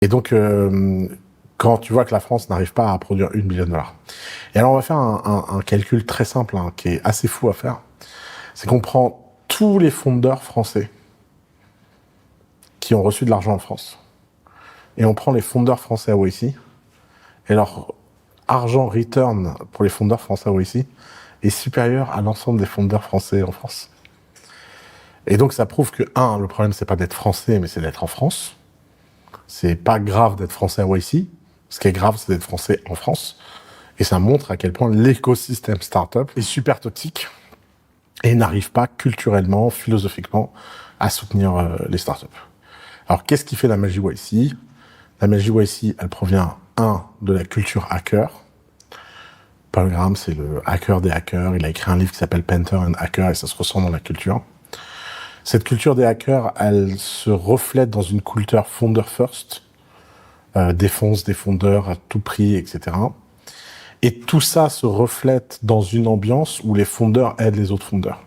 Et donc, quand tu vois que la France n'arrive pas à produire 1 billion de dollars. Et alors, on va faire un calcul très simple, hein, qui est assez fou à faire. C'est qu'on prend tous les fondeurs français qui ont reçu de l'argent en France. Et on prend les fondeurs français à OIC. Et leur argent return pour les fondeurs français à OIC est supérieur à l'ensemble des fondeurs français en France. Et donc, ça prouve que, le problème, c'est pas d'être français, mais c'est d'être en France. C'est pas grave d'être français à OIC. Ce qui est grave, c'est d'être français en France. Et ça montre à quel point l'écosystème startup est super toxique et n'arrive pas culturellement, philosophiquement, à soutenir les startups. Alors, qu'est-ce qui fait la magie YC? La magie YC, elle provient, de la culture hacker. Paul Graham, c'est le hacker des hackers. Il a écrit un livre qui s'appelle Painter and Hacker, et ça se ressent dans la culture. Cette culture des hackers, elle se reflète dans une culture founder first, défense des fondeurs à tout prix, etc. Et tout ça se reflète dans une ambiance où les fondeurs aident les autres fondeurs.